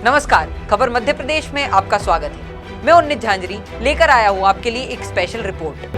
नमस्कार, खबर मध्य प्रदेश में आपका स्वागत है। मैं उन्नीत झांझरी लेकर आया हूँ आपके लिए एक स्पेशल रिपोर्ट।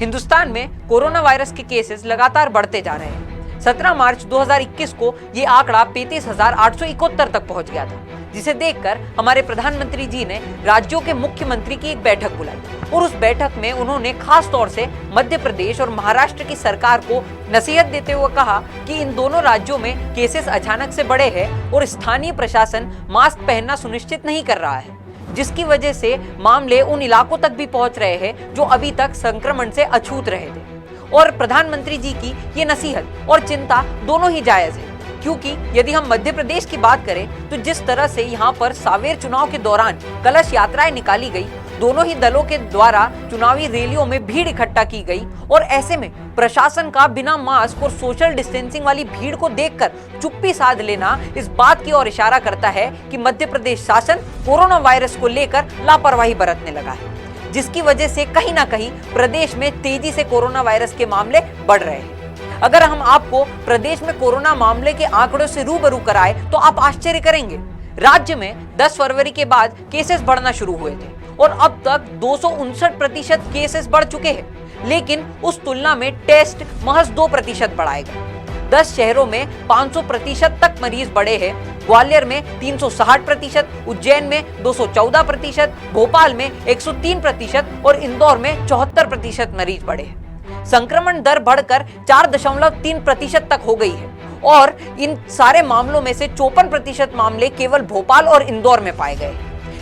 हिंदुस्तान में कोरोना वायरस के केसेस लगातार बढ़ते जा रहे हैं। 17 मार्च 2021 को ये आंकड़ा 35,871 तक पहुंच गया था, जिसे देखकर हमारे प्रधानमंत्री जी ने राज्यों के मुख्यमंत्री की एक बैठक बुलाई और उस बैठक में उन्होंने खास तौर से मध्य प्रदेश और महाराष्ट्र की सरकार को नसीहत देते हुए कहा कि इन दोनों राज्यों में केसेस अचानक से बढ़े हैं और स्थानीय प्रशासन मास्क पहनना सुनिश्चित नहीं कर रहा है, जिसकी वजह से मामले उन इलाकों तक भी पहुंच रहे हैं जो अभी तक संक्रमण से अछूत रहे थे। और प्रधानमंत्री जी की ये नसीहत और चिंता दोनों ही जायज है, क्योंकि यदि हम मध्य प्रदेश की बात करें तो जिस तरह से यहाँ पर सावेर चुनाव के दौरान कलश यात्राएं निकाली गई, दोनों ही दलों के द्वारा चुनावी रैलियों में भीड़ इकट्ठा की गई और ऐसे में प्रशासन का बिना मास्क और सोशल डिस्टेंसिंग वाली भीड़ को देखकर चुप्पी साध लेना इस बात की ओर इशारा करता है कि मध्य प्रदेश शासन कोरोना वायरस को लेकर लापरवाही बरतने लगा है, जिसकी वजह से कहीं ना कहीं प्रदेश में तेजी से कोरोना वायरस के मामले बढ़ रहे हैं। अगर हम आपको प्रदेश में कोरोना मामले के आंकड़ों से रूबरू कराए तो आप आश्चर्य करेंगे। राज्य में 10 फरवरी के बाद केसेस बढ़ना शुरू हुए थे और अब तक 259% केसेस बढ़ चुके हैं, लेकिन उस तुलना में टेस्ट महज 2% बढ़ाए गए। 10 शहरों में 500% तक मरीज बढ़े हैं। ग्वालियर में 360%, उज्जैन में 214%, भोपाल में 103% और इंदौर में 74% मरीज बढ़े हैं। संक्रमण दर बढ़कर 4.3% तक हो गई है और इन सारे मामलों में से 54% मामले केवल भोपाल और इंदौर में पाए गए।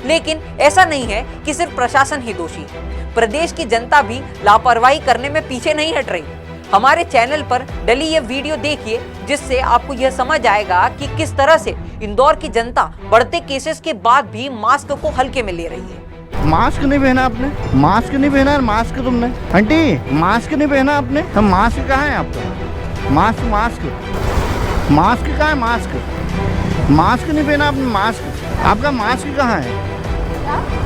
लेकिन ऐसा नहीं है कि सिर्फ प्रशासन ही दोषी है, प्रदेश की जनता भी लापरवाही करने में पीछे नहीं हट रही। हमारे चैनल पर डली ये वीडियो देखिए, जिससे आपको यह समझ आएगा कि किस तरह से इंदौर की जनता बढ़ते केसेस के बाद भी मास्क को हल्के में ले रही है। मास्क नहीं पहना आपने, मास्क नहीं पहना, मास्क तुमने आंटी मास्क नहीं पहना आपने। हम मास्क कहाँ है आपका? मास्क मास्क मास्क कहाँ है? मास्क मास्क नहीं पहना आपने, मास्क आपका मास्क कहाँ है?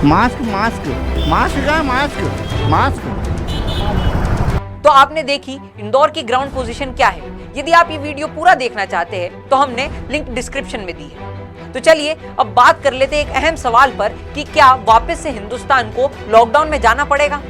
मास्क मास्क मास्क कहाँ है? Mask mask. तो आपने देखी इंदौर की ग्राउंड पोजीशन क्या है। यदि आप ये वीडियो पूरा देखना चाहते हैं तो हमने लिंक डिस्क्रिप्शन में दी है। तो चलिए अब बात कर लेते हैं एक अहम सवाल पर कि क्या वापस से हिंदुस्तान को लॉकडाउन में जाना पड़ेगा।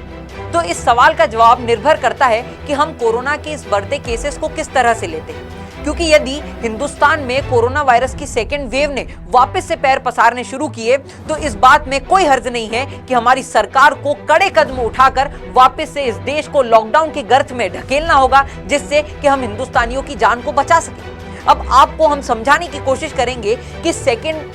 तो इस सवाल का जवाब निर्भर करता है कि हम कोरोना के इस बढ़ते केसेस को किस तरह से लेते हैं, क्योंकि यदि हिंदुस्तान में कोरोना वायरस की सेकेंड वेव ने वापस से पैर पसारने शुरू किए तो इस बात में कोई हर्ज नहीं है कि हमारी सरकार को कड़े कदम उठाकर वापस से इस देश को लॉकडाउन के गर्त में ढकेलना होगा, जिससे कि हम हिंदुस्तानियों की जान को बचा सकें। अब आपको हम समझाने की कोशिश करेंगे कि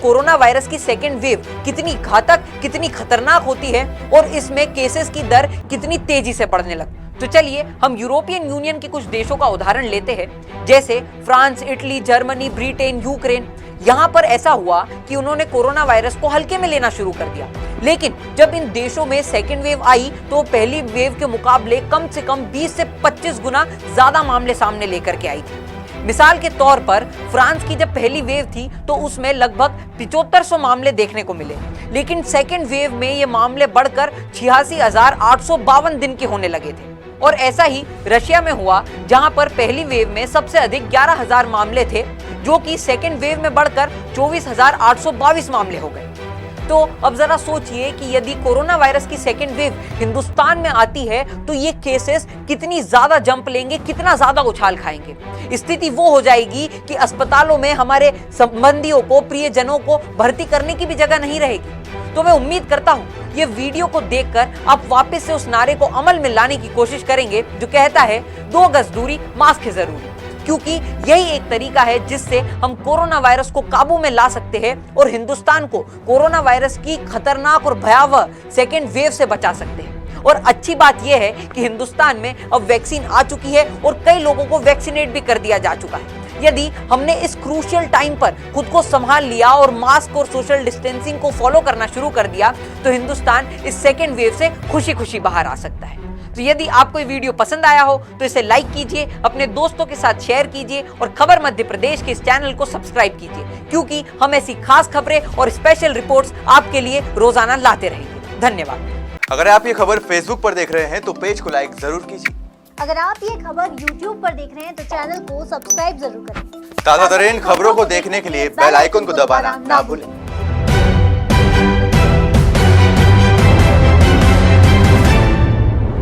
कोरोना वायरस की सेकेंड वेव कितनी घातक, कितनी खतरनाक होती है और इसमें केसेस की दर कितनी तेजी से बढ़ने लगती। तो चलिए हम यूरोपियन यूनियन के कुछ देशों का उदाहरण लेते हैं, जैसे France, Italy, Germany, Britain, Ukraine. यहाँ पर ऐसा हुआ कि उन्होंने कोरोना वायरस को हल्के में लेना शुरू कर दिया, लेकिन जब इन देशों में सेकेंड वेव आई तो पहली वेव के मुकाबले कम से कम 20 से 25 गुना ज्यादा मामले सामने लेकर के आई थी। मिसाल के तौर पर फ्रांस की जब पहली वेव थी तो उसमें लगभग 7500 मामले देखने को मिले, लेकिन सेकेंड वेव में ये मामले बढ़कर 86,852 दिन के होने लगे थे। और ऐसा ही रशिया में हुआ, जहां पर पहली वेव में सबसे अधिक 11,000 मामले थे, जो कि सेकेंड वेव में बढ़कर 24,822 मामले हो गए। तो अब जरा सोचिए कि यदि कोरोना वायरस की सेकेंड वेव हिंदुस्तान में आती है तो ये केसेस कितनी ज्यादा जंप लेंगे, कितना ज्यादा उछाल खाएंगे। स्थिति वो हो जाएगी कि अस्पतालों में हमारे संबंधियों को, प्रियजनों को भर्ती करने की भी जगह नहीं रहेगी। तो मैं उम्मीद करता हूँ ये वीडियो को देखकर आप वापस से उस नारे को अमल में लाने की कोशिश करेंगे जो कहता है 2 गज दूरी, मास्क है जरूरी, क्योंकि यही एक तरीका है जिससे हम कोरोना वायरस को काबू में ला सकते हैं और हिंदुस्तान को कोरोना वायरस की खतरनाक और भयावह सेकेंड वेव से बचा सकते हैं। और अच्छी बात यह है कि हिंदुस्तान में अब वैक्सीन आ चुकी है और कई लोगों को वैक्सीनेट भी कर दिया जा चुका है। यदि हमने इस क्रूशियल टाइम पर खुद को संभाल लिया और मास्क और सोशल डिस्टेंसिंग को फॉलो करना शुरू कर दिया तो हिंदुस्तान इस सेकेंड वेव से खुशी खुशी बाहर आ सकता है। तो यदि आपको ये वीडियो पसंद आया हो तो इसे लाइक कीजिए, अपने दोस्तों के साथ शेयर कीजिए और खबर मध्य प्रदेश के इस चैनल को सब्सक्राइब कीजिए, क्योंकि हम ऐसी खास खबरें और स्पेशल रिपोर्ट्स आपके लिए रोजाना लाते रहेंगे। धन्यवाद। अगर आप ये खबर फेसबुक पर देख रहे हैं तो पेज को लाइक जरूर कीजिए अगर आप ये खबर YouTube पर देख रहे हैं तो चैनल को सब्सक्राइब जरूर करें। ताज़ा तरीन खबरों को देखने के लिए बेल आइकन को दबाना ना भूलें।